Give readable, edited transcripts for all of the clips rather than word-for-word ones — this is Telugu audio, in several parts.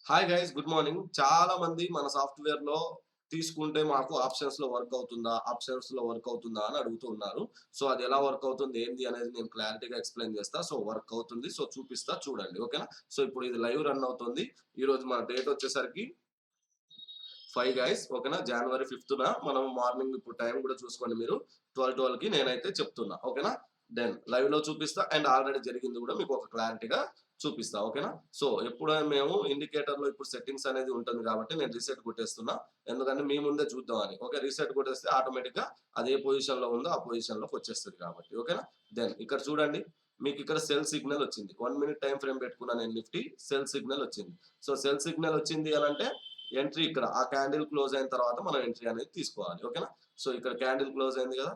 Hi guys, good morning. చాలా మంది మన సాఫ్ట్‌వేర్ లో తీసుకుంటే మాకు ఆప్షన్స్ లో వర్క్ అవుతుందా? ఆప్షన్స్ లో వర్క్ అవుతుందా? అని అడుగుతూ ఉన్నారు. సో అది ఎలా వర్క్ అవుతుంది? ఏంది అనేది నేను క్లారిటీగా ఎక్స్‌ప్లెయిన్ చేస్తా. సో వర్క్ అవుతుంది. సో చూపిస్తా చూడండి. ఓకేనా? సో ఇప్పుడు ఇది లైవ్ రన్ అవుతుంది. ఈరోజు మన డేట్ వచ్చేసరికి 5 గైస్. ఓకేనా? జనవరి 5థ్ మనం మార్నింగ్ ఇప్పుడు టైం కూడా చూసుకోండి మీరు. 12:12కి నేనైతే చెప్తున్నా. ఓకేనా? దెన్ లైవ్‌లో చూపిస్తా అండ్ ఆల్రెడీ జరిగింది కూడా మీకు ఒక క్లారిటీగా చూపిస్తా. ఓకేనా? సో ఎప్పుడైనా మేము ఇండికేటర్‌లో ఇప్పుడు సెట్టింగ్స్ అనేది ఉంటుంది కాబట్టి నేను రీసెట్ కొట్టేస్తున్నా. ఎందుకంటే మీ ముందే చూద్దామని. ఓకే. రీసెట్ కొట్టేస్తే ఆటోమేటిక్‌గా అదే పొజిషన్‌లో ఉందో ఆ పొజిషన్‌లోకి వచ్చేస్తది కాబట్టి. ఓకేనా? దెన్ ఇక్కడ చూడండి. మీకు ఇక్కడ సెల్ సిగ్నల్ వచ్చింది. 1 మినిట్ టైమ్ ఫ్రేమ్ పెట్టుకున్నా నేను నిఫ్టీ. సెల్ సిగ్నల్ వచ్చింది. సో సెల్ సిగ్నల్ వచ్చింది అనంటే ఎంట్రీ ఇక్కడ ఆ క్యాండిల్ క్లోజ్ అయిన తర్వాత మనం ఎంట్రీ అనేది తీసుకోవాలి. ఓకేనా? సో ఇక్కడ క్యాండిల్ క్లోజ్ అయింది కదా!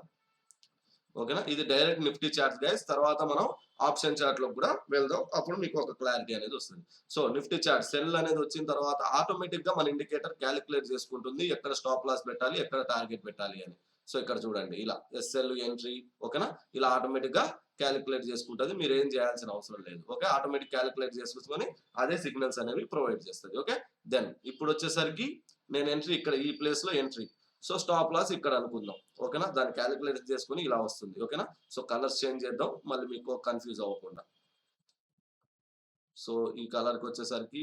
ఓకేనా? ఇది డైరెక్ట్ నిఫ్టీ చార్ట్స్ గైస్. తర్వాత మనం ఆప్షన్ చార్ట్ లోకి కూడా వెళ్దాం. అప్పుడు మీకు ఒక క్లారిటీ అనేది వస్తుంది. సో నిఫ్టీ చార్ట్ సెల్ అనేది వచ్చిన తర్వాత ఆటోమేటిక్ గా మన ఇండికేటర్ క్యాలిక్యులేట్ చేసుకుంటుంది. ఎక్కడ స్టాప్ లాస్ పెట్టాలి, ఎక్కడ టార్గెట్ పెట్టాలి అని. సో ఇక్కడ చూడండి ఇలా ఎస్ఎల్ ఎంట్రీ. ఓకేనా? ఇలా ఆటోమేటిక్ గా క్యాలిక్యులేట్ చేసుకుంటది. మీరు ఏం చేయాల్సిన అవసరం లేదు. ఓకే. ఆటోమేటిక్ క్యాలిక్యులేట్ చేసుకొని అదే సిగ్నల్స్ అనేవి ప్రొవైడ్ చేస్తుంది. ఓకే. దెన్ ఇప్పుడు వచ్చేసరికి నేను ఎంట్రీ ఇక్కడ ఈ ప్లేస్ లో ఎంట్రీ. సో స్టాప్ లాస్ ఇక్కడ అనుకుందాం. ఓకేనా? దాన్ని క్యాలిక్యులేట్ చేసుకొని ఇలా వస్తుంది. ఓకేనా? సో కలర్స్ చేంజ్ చేద్దాం. మళ్ళీ మీకు కన్‌ఫ్యూజ్ అవ్వకుండా. సో ఈ కలర్‌కి వచ్చేసరికి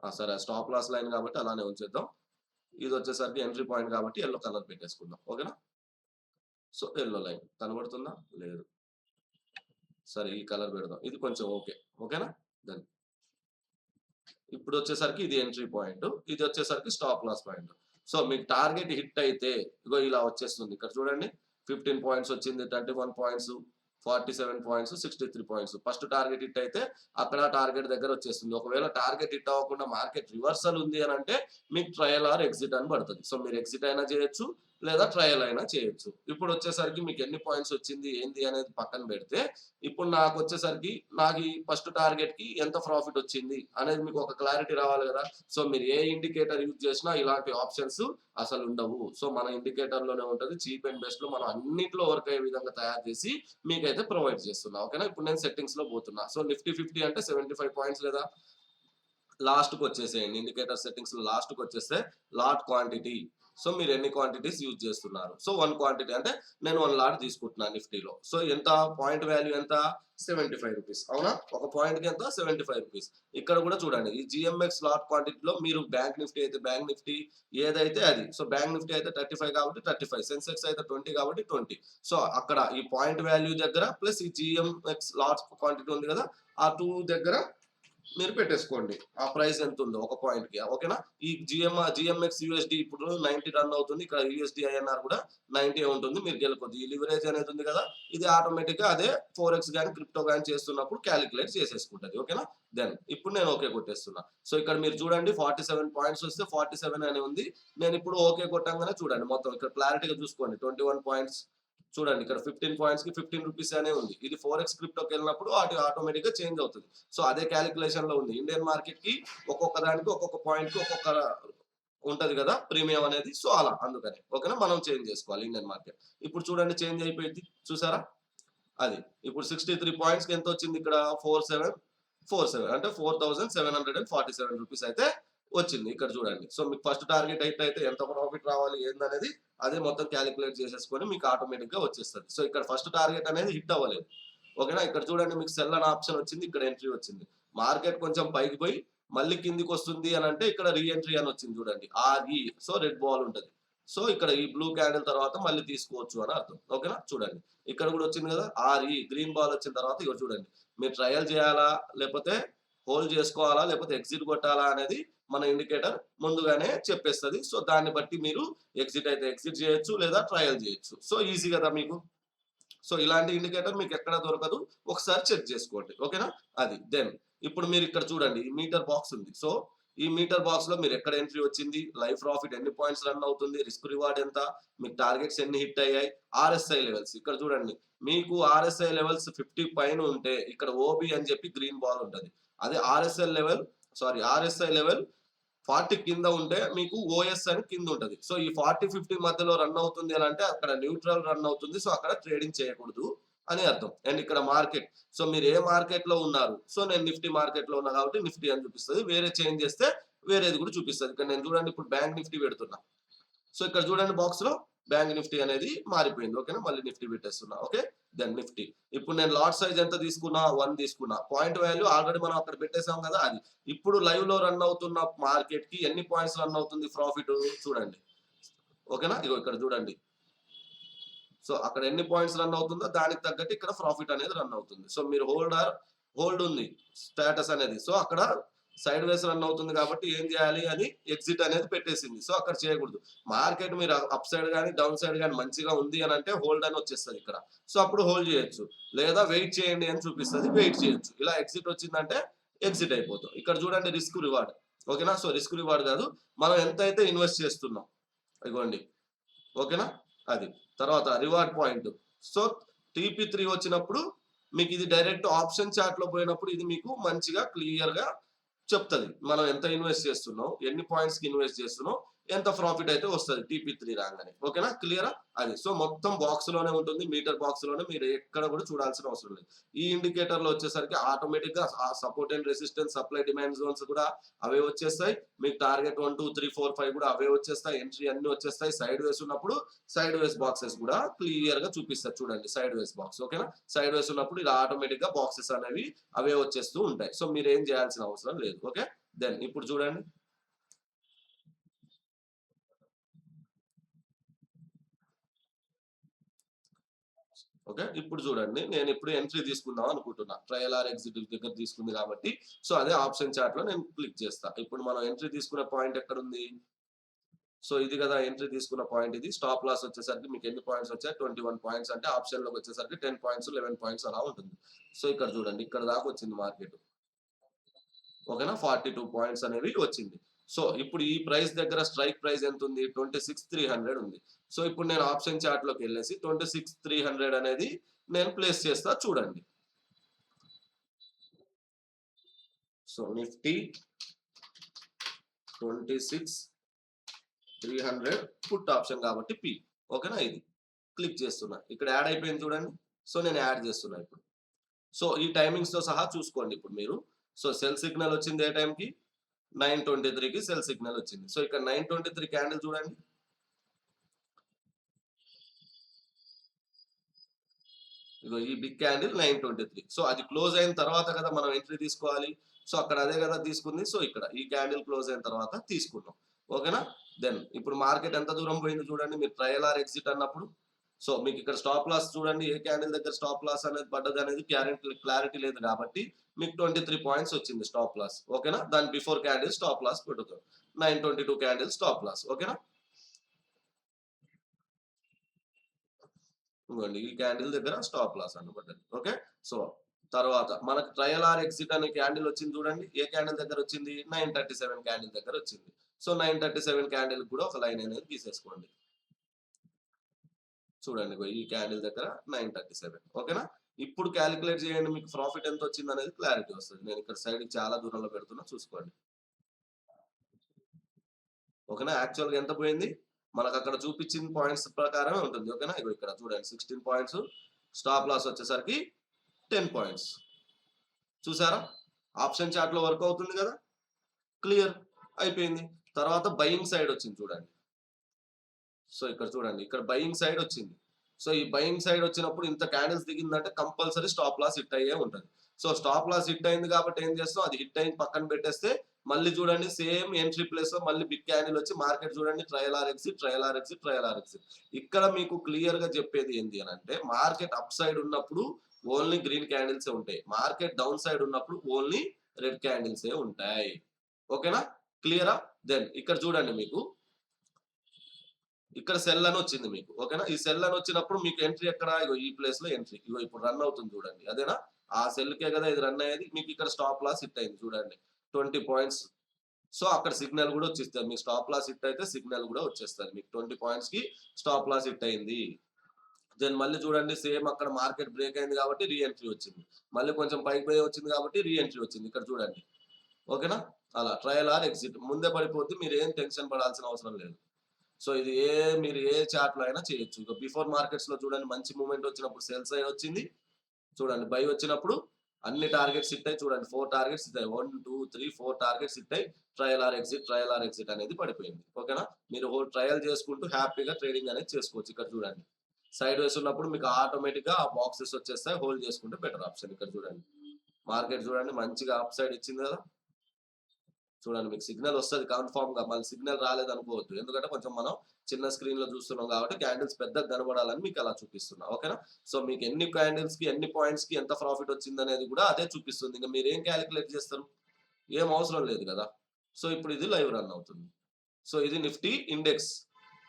సరే స్టాప్ లాస్ లైన్ కాబట్టి అలానే ఉంచేద్దాం. ఇది వచ్చేసరికి ఎంట్రీ పాయింట్ కాబట్టి యెల్లో కలర్ పెట్టేసుకుందాం. ఓకేనా? సో యెల్లో లైన్ కనబడుతుందా? లేదు. సరే ఈ కలర్ పెడదాం. ఇది కొంచెం ఓకే. ఓకేనా? డన్. ఇప్పుడు వచ్చేసరికి ఇది ఎంట్రీ పాయింట్. ఇది వచ్చేసరికి స్టాప్ లాస్ పాయింట్. సో మీకు టార్గెట్ హిట్ అయితే ఇగో ఇలా వచ్చేస్తుంది. ఇక్కడ చూడండి 15 పాయింట్స్ వచ్చింది, 31 points, 47 points, 63 points. First target hit అయితే అక్కడ టార్గెట్ దగ్గర వచ్చేస్తుంది. ఒకవేళ టార్గెట్ హిట్ అవ్వకుండా మార్కెట్ రివర్సల్ ఉంది అని అంటే మీకు ట్రయల్ ఆర్ ఎగ్జిట్ అని పడుతుంది. సో మీరు ఎగ్జిట్ అయినా చేయొచ్చు లేదా ట్రయల్ అయినా చేయొచ్చు. ఇప్పుడు వచ్చేసరికి మీకు ఎన్ని పాయింట్స్ వచ్చింది ఏంది అనేది పక్కన పెడితే ఇప్పుడు నాకొచ్చేసరికి నాకు ఈ ఫస్ట్ టార్గెట్‌కి ఎంత ప్రాఫిట్ వచ్చింది అనేది మీకు ఒక క్లారిటీ రావాలి గదా! సో మీరు ఏ ఇండికేటర్ యూజ్ చేసినా ఇలాంటి ఆప్షన్స్ అసలుండవు. సో మన ఇండికేటర్‌లోనే ఉంటది. చీప్ అండ్ బెస్ట్‌లో మనం అన్నిట్లో వర్క్ అయ్యే విధంగా తయారు చేసి మీకైతే ప్రొవైడ్ చేస్తున్నా. ఓకేనా? ఇప్పుడు నేను సెట్టింగ్స్‌లో పోతున్నా. సో నిఫ్టీ 50 అంటే 75 పాయింట్స్ లేదా లాస్ట్‌కొచ్చేసేయండి. ఇండికేటర్ సెట్టింగ్స్‌లో లాస్ట్‌కొచ్చేస్తే లాట్ క్వాంటిటీ. సో మీరు ఎన్ని క్వాంటిటీస్ యూజ్ చేస్తున్నారు. సో 1 క్వాంటిటీ అంటే నేను 1 లాట్ తీసుకుంటున్నాను నిఫ్టీలో. సో ఎంత పాయింట్ వాల్యూ ఎంత? రూ. 75. అవునా? ఒక పాయింట్‌కి ఎంత? రూ. 75. ఇక్కడ కూడా చూడండి. ఈ జీఎంఎక్స్ లాట్ క్వాంటిటీలో మీరు బ్యాంక్ నిఫ్టీ అయితే బ్యాంక్ నిఫ్టీ ఏదైతే అది. సో బ్యాంక్ నిఫ్టీ అయితే 35 కాబట్టి 35. సెన్సెక్స్ అయితే 20 కాబట్టి 20. సో అక్కడ ఈ పాయింట్ వాల్యూ దగ్గర ప్లస్ ఈ జీఎంఎక్స్ లాట్ క్వాంటిటీ ఉంది కదా! ఆ 2 దగ్గర మీరు పెట్టేసుకోండి. ఆ ప్రైస్ ఎంతుందో ఒక పాయింట్‌కి. ఓకేనా? ఈ జీఎంఎక్స్ యూఎస్‌డి ఇప్పుడు 90 రన్ అవుతుంది. ఇక్కడ యూఎస్‌డి ఐఎన్ఆర్ కూడా 90 ఉంటుంది. మీరు గెలుకొద్ది. ఈ లివరేజ్ అనేది ఉంది కదా! ఇది ఆటోమేటిక్‌గా అదే ఫోరెక్స్ గాని, క్రిప్టో గాని చేస్తున్నప్పుడు కాలిక్యులేట్ చేసేసుకుంటది. ఓకేనా? దెన్ ఇప్పుడు నేను ఓకే కొట్టేస్తున్నా. సో ఇక్కడ మీరు చూడండి 47 పాయింట్స్ వస్తే 47 అని ఉంది. నేను ఇప్పుడు ఓకే కొట్టంగానే చూడండి మొత్తం ఇక్కడ క్లారిటీగా చూసుకోండి. 21 పాయింట్స్ చూడండి ఇక్కడ 15 పాయింట్స్‌కి రూ. 15 అనే ఉంది. ఇది ఫోరెక్స్ క్రిప్టోకెళ్ళినప్పుడు ఆటోమేటిక్‌గా చేంజ్ అవుతది. సో అదే కాలిక్యులేషన్‌లో ఉంది. ఇండియన్ మార్కెట్‌కి ఒక్కొక్క దానికి ఒక్కొక్క పాయింట్‌కి ఒక్కొక్క ఉంటది గదా! ప్రీమియం అనేది. సో అలా అందుకని. ఓకేనా? మనం చేంజ్ చేసుకోవాలి ఇండియన్ మార్కెట్. ఇప్పుడు చూడండి చేంజ్ అయిపోయిద్ది. చూసారా? అది. ఇప్పుడు 63 పాయింట్స్‌కి ఎంతొచ్చింది ఇక్కడ 4747 అంటే రూ. 4747 అయితే వచ్చింది. ఇక్కడ చూడండి. సో మీకు ఫస్ట్ టార్గెట్ హిట్ అయితే ఎంత ప్రాఫిట్ రావాలి ఏందనేది అదే మొత్తం కాలిక్యులేట్ చేసేసుకొని మీకు ఆటోమేటిక్‌గా వచ్చేస్తది. సో ఇక్కడ ఫస్ట్ టార్గెట్ అనేది హిట్ అవ్వలేదు. ఓకేనా? ఇక్కడ చూడండి మీకు సెల్ అనే ఆప్షన్ వచ్చింది. ఇక్కడ ఎంట్రీ వచ్చింది. మార్కెట్ కొంచెం పైకి పోయి మళ్ళీ కిందికొస్తుంది అనంటే ఇక్కడ రీ ఎంట్రీ అని వచ్చింది చూడండి. ఆర్‌ఈ సో రెడ్ బాల్ ఉంటది. సో ఇక్కడ ఈ బ్లూ క్యాండిల్ తర్వాత మళ్ళీ తీసుకోవచ్చు అని అర్థం. ఓకేనా? చూడండి. ఇక్కడ కూడా వచ్చింది కదా! ఆర్‌ఈ గ్రీన్ బాల్ వచ్చిన తర్వాత ఇగో చూడండి. మీరు ట్రయల్ చేయాలా? లేకపోతే హోల్డ్ చేసుకోవాలా? లేకపోతే ఎగ్జిట్ కొట్టాలా? అనేది మన ఇండికేటర్ ముందుగానే చెప్పేస్తది. సో దాన్ని బట్టి మీరు ఎగ్జిట్ అయితే ఎగ్జిట్ చేయొచ్చు లేదా ట్రయల్ చేయొచ్చు. సో ఈజీ కదా మీకు. సో ఇలాంటి ఇండికేటర్ మీకు ఎక్కడ దొరకదు. ఒకసారి చెక్ చేసుకోండి. ఓకేనా? అది. దెన్ ఇప్పుడు మీరు ఇక్కడ చూడండి. ఈ మీటర్ బాక్స్ ఉంది. సో ఈ మీటర్ బాక్స్‌లో మీరు ఎక్కడ ఎంట్రీ వచ్చింది, లైవ్ ప్రాఫిట్ ఎన్ని పాయింట్స్ రన్ అవుతుంది, రిస్క్ రివార్డ్ ఎంత, మీకు టార్గెట్స్ ఎన్ని హిట్ అయ్యాయి, ఆర్ఎస్ఐ లెవెల్స్ ఇక్కడ చూడండి. మీకు ఆర్ఎస్ఐ లెవెల్స్ 50 పైన ఉంటే ఇక్కడ ఓబీ అని చెప్పి గ్రీన్ బాల్ ఉంటది. అదే ఆర్ఎస్ఐ లెవెల్ 40 కింద ఉంటే మీకు ఓఎస్ అని కింద ఉంటది. సో ఈ 40, 50 మధ్యలో రన్ అవుతుంది అని అంటే అక్కడ న్యూట్రల్ రన్ అవుతుంది. సో అక్కడ ట్రేడింగ్ చేయకూడదు. అని అర్థం. అండ్ ఇక్కడ మార్కెట్. సో మీరు ఏ మార్కెట్ లో ఉన్నారు? సో నేను నిఫ్టీ మార్కెట్ లో ఉన్నా కాబట్టి నిఫ్టీ అని చూపిస్తది. వేరే చేంజ్ చేస్తే వేరేది కూడా చూపిస్తది. ఇక్కడ నేను చూడండి ఇప్పుడు బ్యాంక్ నిఫ్టీ పెడుతున్నా. సో ఇక్కడ చూడండి బాక్స్ లో బ్యాంక్ నిఫ్టీ అనేది మారిపోయింది. ఓకేనా, మళ్ళీ నిఫ్టీ పెట్టేస్తున్నా. Okay, then Nifty. ఇప్పుడు నేను లాట్ సైజ్ ఎంత తీసుకున్నా? 1 తీసుకున్నా. పాయింట్ వాల్యూ ఆల్రెడీ మనం అక్కడ పెట్టేసాం కదా అది. ఇప్పుడు లైవ్ లో రన్ అవుతున్న మార్కెట్ కి ఎన్ని పాయింట్స్ రన్ అవుతుంది ప్రాఫిట్ చూడండి. ఓకేనా, ఇగో ఇక్కడ చూడండి. సో అక్కడ ఎన్ని పాయింట్స్ రన్ అవుతుందో దానికి తగ్గట్టు ఇక్కడ ప్రాఫిట్ అనేది రన్ అవుతుంది. సో మీరు హోల్డ్ ఉంది స్టేటస్ అనేది. సో అక్కడ సైడ్ వేస్ రన్ అవుతుంది కాబట్టి ఏం చేయాలి అని ఎగ్జిట్ అనేది పెట్టేసింది. సో అక్కడ చేయకూడదు. మార్కెట్ మీరు అప్ సైడ్ కానీ డౌన్ సైడ్ కానీ మంచిగా ఉంది అని అంటే హోల్డ్ అని వచ్చేస్తుంది ఇక్కడ. సో అప్పుడు హోల్డ్ చేయొచ్చు, లేదా వెయిట్ చేయండి అని చూపిస్తుంది, వెయిట్ చేయొచ్చు. ఇలా ఎగ్జిట్ వచ్చిందంటే ఎగ్జిట్ అయిపోతాం. ఇక్కడ చూడండి రిస్క్ రివార్డ్. ఓకేనా, సో రిస్క్ రివార్డ్ కాదు, మనం ఎంత అయితే ఇన్వెస్ట్ చేస్తున్నాం ఇగోండి. ఓకేనా, అది తర్వాత రివార్డ్ పాయింట్. సో TP3 వచ్చినప్పుడు మీకు ఇది డైరెక్ట్ ఆప్షన్ చార్ట్ లో పోయినప్పుడు ఇది మీకు మంచిగా క్లియర్ గా చెప్తుంది మనం ఎంత ఇన్వెస్ట్ చేస్తున్నాం, ఎన్ని పాయింట్స్ కి ఇన్వెస్ట్ చేస్తున్నాం, ఎంత ప్రాఫిట్ అయితే వస్తుంది TP3 రాగానే. ఓకేనా, క్లియరా అది. సో మొత్తం బాక్స్ లోనే ఉంటుంది, మీటర్ బాక్స్ లోనే, మీరు ఎక్కడ కూడా చూడాల్సిన అవసరం లేదు. ఈ ఇండికేటర్ లో వచ్చేసరికి ఆటోమేటిక్ గా support and resistance, supply demand zones కూడా అవే వచ్చేస్తాయి. మీకు టార్గెట్ 1 2 3 4 5 కూడా అవే వచ్చేస్తాయి. ఎంట్రీ అన్ని వచ్చేస్తాయి. సైడ్ వేస్ ఉన్నప్పుడు సైడ్ వేస్ బాక్సెస్ కూడా క్లియర్ గా చూపిస్తారు చూడండి. సైడ్ వేస్ బాక్స్. ఓకేనా, సైడ్ వేస్ ఉన్నప్పుడు ఇలా ఆటోమేటిక్ గా బాక్సెస్ అనేవి అవే వచ్చేస్తూ ఉంటాయి. సో మీరు ఏం చేయాల్సిన అవసరం లేదు. ఓకే, దెన్ ఇప్పుడు చూడండి. ఓకే, ఇప్పుడు చూడండి నేను ఇప్పుడు ఎంట్రీ తీసుకుందాం అనుకుంటున్నా. ట్రయల్ ఆర్ ఎగ్జిట్ దగ్గర తీసుకుంది కాబట్టి సో అదే ఆప్షన్ చార్ట్ లో నేను క్లిక్ చేస్తా. ఇప్పుడు మనం ఎంట్రీ తీసుకున్న పాయింట్ ఎక్కడ ఉంది? సో ఇది కదా ఎంట్రీ తీసుకున్న పాయింట్. ఇది స్టాప్ లాస్ వచ్చేసరికి మీకు ఎన్ని పాయింట్స్ వచ్చాయి? 21 పాయింట్స్. అంటే ఆప్షన్ లోకి వచ్చేసరికి 10 పాయింట్స్ 11 పాయింట్స్ అలా ఉంటుంది. సో ఇక్కడ చూడండి ఇక్కడ దాకా వచ్చింది మార్కెట్. ఓకేనా, 42 పాయింట్స్ అనేవి వచ్చింది. సో ఇప్పుడు ఈ ప్రైస్ దగ్గర స్ట్రైక్ ప్రైస్ ఎంత ఉంది? 26,300 ఉంది. సో ఇప్పుడు నేను ఆప్షన్ చార్ట్ లోకి వెళ్ళేసి 26,300 అనేది నేను ప్లేస్ చేస్తా చూడండి. సో నిఫ్టీ 26,300 పుట్ ఆప్షన్ కాబట్టి పి. ఓకేనా, ఇది క్లిక్ చేస్తున్నా. ఇక్కడ యాడ్ అయిపోయింది చూడండి. సో నేను యాడ్ చేస్తున్నా ఇప్పుడు. సో ఈ టైమింగ్స్ తో సహా చూసుకోండి ఇప్పుడు మీరు. సో సెల్ సిగ్నల్ వచ్చింది ఏ టైంకి? 9:23కి సెల్ సిగ్నల్ వచ్చింది. సో ఇక్కడ 9:23 క్యాండిల్ చూడండి. ఇగో ఈ బిగ్ క్యాండిల్ 9:23. సో అది క్లోజ్ అయిన తర్వాత కదా మనం ఎంట్రీ తీసుకోవాలి. సో అక్కడ అదే కదా తీసుకుంది. సో ఇక్కడ ఈ క్యాండిల్ క్లోజ్ అయిన తర్వాత తీసుకున్నాం. ఓకేనా, దెన్ ఇప్పుడు మార్కెట్ ఎంత దూరం పోయింది చూడండి. మీరు ట్రయల్ ఆర్ ఎగ్జిట్ అన్నప్పుడు సో మీకు ఇక్కడ స్టాప్ లాస్ చూడండి. ఏ క్యాండిల్ దగ్గర స్టాప్ లాస్ అనేది పడ్డది అనేది క్లారిటీ లేదు కాబట్టి మీకు 23 పాయింట్స్ వచ్చింది స్టాప్ లాస్. ఓకేనా, దాని బిఫోర్ క్యాండిల్ స్టాప్ లాస్ పెట్టుతాం. 9:22 క్యాండిల్ స్టాప్ లాస్. ఓకేనా, ఇవ్వండి ఈ క్యాండిల్ దగ్గర స్టాప్ లాస్ అనమాట. ఓకే, సో తర్వాత మనకు ట్రయల్ ఆర్ ఎగ్జిట్ అనే క్యాండిల్ వచ్చింది చూడండి. ఏ క్యాండిల్ దగ్గర వచ్చింది? 9:37 క్యాండిల్ దగ్గర వచ్చింది. సో 9:37 క్యాండిల్ కూడా ఒక లైన్ అనేది తీసేసుకోండి చూడండి. ఈ క్యాండిల్ దగ్గర 9:37. ఓకేనా, ఇప్పుడు క్యాలిక్యులేట్ చేయండి మీకు ప్రాఫిట్ ఎంత వచ్చింది అనేది క్లారిటీ వస్తుంది. నేను ఇక్కడ సైడ్ చాలా దూరంలో పెడుతున్నా చూసుకోండి. ఓకేనా, యాక్చువల్ గా ఎంత పోయింది? మనకు అక్కడ చూపించిన పాయింట్స్ ప్రకారమే ఉంటుంది. ఓకేనా, ఇగో ఇక్కడ చూడండి 16 పాయింట్స్. స్టాప్ లాస్ వచ్చేసరికి 10 పాయింట్స్. చూసారా, ఆప్షన్ చార్ట్ లో వర్క్ అవుతుంది కదా, క్లియర్ అయిపోయింది. తర్వాత బయింగ్ సైడ్ వచ్చింది చూడండి. సో ఇక్కడ చూడండి ఇక్కడ బయింగ్ సైడ్ వచ్చింది. సో ఈ బయింగ్ సైడ్ వచ్చినప్పుడు ఇంత క్యాండిల్స్ దిగిందంటే కంపల్సరీ స్టాప్ లాస్ హిట్ అయ్యే ఉంటుంది. సో స్టాప్ లాస్ హిట్ అయింది కాబట్టి ఏం చేస్తాం? అది హిట్ అయిన పక్కన పెట్టేస్తే మళ్ళీ చూడండి సేమ్ ఎంట్రీ ప్లేస్ లో మళ్ళీ బిగ్ క్యాండిల్ వచ్చి మార్కెట్ చూడండి trial or exit, trial or exit, trial or exit. ఇక్కడ మీకు క్లియర్ గా చెప్పేది ఏంటి అని అంటే మార్కెట్ అప్ సైడ్ ఉన్నప్పుడు ఓన్లీ గ్రీన్ క్యాండిల్సే ఉంటాయి. మార్కెట్ డౌన్ సైడ్ ఉన్నప్పుడు ఓన్లీ రెడ్ క్యాండిల్సే ఉంటాయి. ఓకేనా, క్లియరా? దెన్ ఇక్కడ చూడండి మీకు ఇక్కడ సెల్ అని వచ్చింది మీకు. ఓకేనా, ఈ సెల్ అని వచ్చినప్పుడు మీకు ఎంట్రీ ఎక్కడ? ఇగో ఈ ప్లేస్ లో ఎంట్రీ. ఇగో ఇప్పుడు రన్ అవుతుంది చూడండి. అదేనా ఆ సెల్ కే కదా ఇది రన్ అయ్యేది. మీకు ఇక్కడ స్టాప్ లాస్ హిట్ అయింది చూడండి 20 పాయింట్స్. సో అక్కడ సిగ్నల్ కూడా వచ్చేస్తుంది. మీకు స్టాప్ లాస్ హిట్ అయితే సిగ్నల్ కూడా వచ్చేస్తుంది. మీకు 20 పాయింట్స్ కి స్టాప్ లాస్ హిట్ అయింది. దెన్ మళ్ళీ చూడండి సేమ్ అక్కడ మార్కెట్ బ్రేక్ అయింది కాబట్టి రీ ఎంట్రీ వచ్చింది. మళ్ళీ కొంచెం పైకి పోయి వచ్చింది కాబట్టి రీ ఎంట్రీ వచ్చింది. ఇక్కడ చూడండి. ఓకేనా, అలా ట్రయల్ ఆర్ ఎగ్జిట్ ముందే పడిపోద్ది. మీరు ఏం టెన్షన్ పడాల్సిన అవసరం లేదు. సో ఇది మీరు ఏ చార్ట్ లో అయినా చేయొచ్చు. ఇక బిఫోర్ మార్కెట్స్ లో చూడండి మంచి మూవ్‌మెంట్ వచ్చినప్పుడు సేల్ సైడ్ వచ్చింది. చూడండి బై వచ్చినప్పుడు అన్ని టార్గెట్స్ హిట్ అయ్యి చూడండి 4 టార్గెట్స్ హిట్ అయ్యాయి. 1, 2, 3, 4 టార్గెట్స్ హిట్ అయ్యి ట్రయల్ ఆర్ ఎగ్జిట్ అనేది పడిపోయింది. ఓకేనా? మీరు ట్రయల్ చేసుకుంటూ హ్యాపీగా ట్రేడింగ్ అనేది చేసుకోవచ్చు. ఇక్కడ చూడండి. సైడ్ వేస్ ఉన్నప్పుడు మీకు ఆటోమేటిక్‌గా ఆ బాక్సెస్ వచ్చేస్తాయి. హోల్డ్ చేసుకుంటే బెటర్ ఆప్షన్. ఇక్కడ చూడండి. మార్కెట్ చూడండి మంచిగా అప్ సైడ్ ఇచ్చింది కదా! చూడండి మీకు సిగ్నల్ వస్తది కన్ఫర్మ్‌గా. మళ్ళీ సిగ్నల్ రాలేదనుకోవద్దు. ఎందుకంటే కొంచెం మనం చిన్న స్క్రీన్‌లో చూస్తున్నాం కాబట్టి క్యాండిల్స్ పెద్దగా కనబడాలని మీకు అలా చూపిస్తున్నా. ఓకేనా? సో మీకు ఎన్ని క్యాండిల్స్‌కి, ఎన్ని పాయింట్స్‌కి ఎంత ప్రాఫిట్ వచ్చిందనేది కూడా అదే చూపిస్తుంది. ఇంక మీరేం కాలిక్యులేట్ చేస్తారు? ఏం అవసరం లేదు కదా! సో ఇప్పుడు ఇది లైవ్ రన్ అవుతుంది. సో ఇది నిఫ్టీ ఇండెక్స్.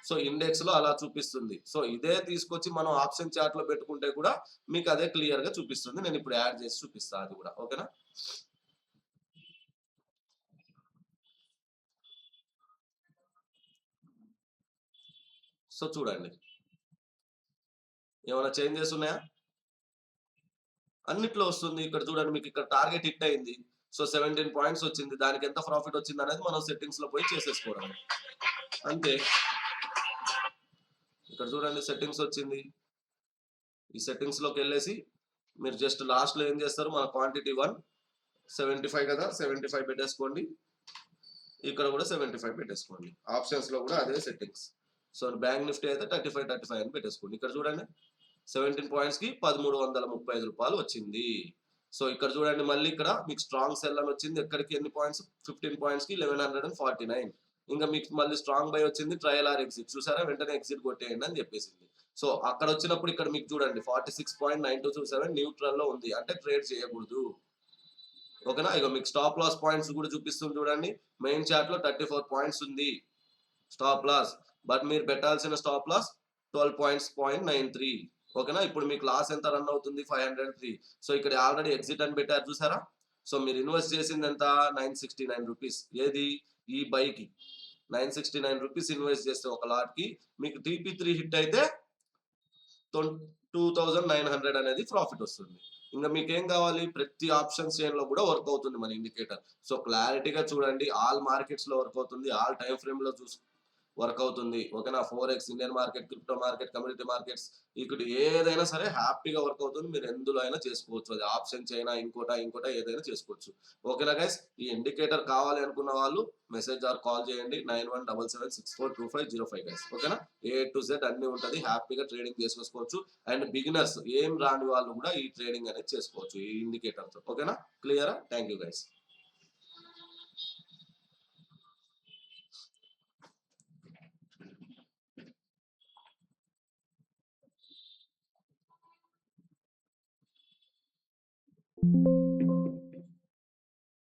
సో ఇండెక్స్‌లో అలా చూపిస్తుంది. సో ఇదే తీసుకొచ్చి మనం ఆప్షన్ చార్ట్‌లో పెట్టుకుంటే కూడా మీకు అదే క్లియర్‌గా చూపిస్తుంది. నేను ఇప్పుడు యాడ్ చేసి చూపిస్తా అది కూడా. ఓకేనా? సో చూడండి. ఏమైనా చేంజెస్ ఉన్నాయా? అన్నిట్లో వస్తుంది. ఇక్కడ చూడండి మీకు ఇక్కడ టార్గెట్ హిట్ అయింది. సో 17 పాయింట్స్ వచ్చింది. దానికి ఎంత ప్రాఫిట్ వచ్చిందనేది మనం సెట్టింగ్స్‌లో పోయి చేసేసుకోవడమే. అంతే. ఇక్కడ చూడండి సెట్టింగ్స్ వచ్చింది. ఈ సెట్టింగ్స్‌లోకెళ్ళేసి మీరు జస్ట్ లాస్ట్‌లో ఏం చేస్తారు మన క్వాంటిటీ 1 75 కదా! 75 పెట్టేసుకోండి. ఇక్కడ కూడా 75 పెట్టేసుకోండి. ఆప్షన్స్‌లో కూడా అదే సెట్టింగ్స్. సో బ్యాంక్ నిఫ్టీ అయితే 35 అని పెట్టేసుకోండి. ఇక్కడ చూడండి 17 పాయింట్స్‌కి రూ. 1335 వచ్చింది. సో ఇక్కడ చూడండి మళ్ళీ ఇక్కడ మీకు స్ట్రాంగ్ సెల్ అని వచ్చింది. ఎక్కడికి ఎన్ని పాయింట్స్ 15 పాయింట్స్‌కి 1149. ఇంకా మీకు మళ్ళీ స్ట్రాంగ్ బై వచ్చింది ట్రయల్ ఆర్ ఎగ్జిట్. చూసారా వెంటనే ఎగ్జిట్ కొట్టేయండి అని చెప్పేసింది. సో అక్కడ వచ్చినప్పుడు ఇక్కడ మీకు చూడండి 46.9227 న్యూట్రల్‌లో ఉంది. అంటే ట్రేడ్ చేయకూడదు. ఓకేనా? ఇక మీకు స్టాప్ లాస్ పాయింట్స్ కూడా చూపిస్తుంది చూడండి. మెయిన్ చార్ట్ లో 34 పాయింట్స్ ఉంది స్టాప్ లాస్. బట్ మీరు పెట్టాల్సిన స్టాప్ లాస్ 12.93. ఓకేనా? ఇప్పుడు మీకు లాస్ ఎంత రన్ అవుతుంది 503. సో ఇక్కడ ఆల్రెడీ ఎగ్జిట్ అని పెట్టారు చూసారా? సో మీరు ఇన్వెస్ట్ చేసింది ఎంత 969 రూపీస్. ఏది ఈ బైకి 969 రూపీస్ ఇన్వెస్ట్ చేస్తే ఒక లాట్ కి మీకు TP3 హిట్ అయితే 2900 అనేది ప్రాఫిట్ వస్తుంది. ఇంకా మీకేం కావాలి ప్రతి ఆప్షన్ చైన్ లో కూడా వర్క్ అవుతుంది మన ఇండికేటర్. సో క్లారిటీగా చూడండి ఆల్ మార్కెట్స్ లో వర్క్ అవుతుంది. ఆల్ టైం ఫ్రేమ్ లో వర్క్ అవుతుంది. ఓకేనా? Forex, Indian market, crypto market, community markets ఇక్కడ ఏదైనా సరే హ్యాపీగా వర్క్ అవుతుంది. మీరు ఎందులో అయినా చేసుకోవచ్చు. అది ఆప్షన్ చైనా ఇంకోట ఏదైనా చేసుకోవచ్చు. ఓకేనా గైస్? ఈ ఇండికేటర్ కావాలి అనుకున్న వాళ్ళు మెసేజ్ ఆర్ కాల్ చేయండి 9177642505 గైస్. ఓకేనా? A to Z అన్ని ఉంటది. హ్యాపీగా ట్రేడింగ్ చేసుకోవచ్చు. అండ్ బిగినర్స్ ఏం రాని వాళ్ళు కూడా ఈ ట్రేడింగ్ అనేది చేసుకోవచ్చు ఈ ఇండికేటర్ తో. ఓకేనా? క్లియరా? Thank you guys.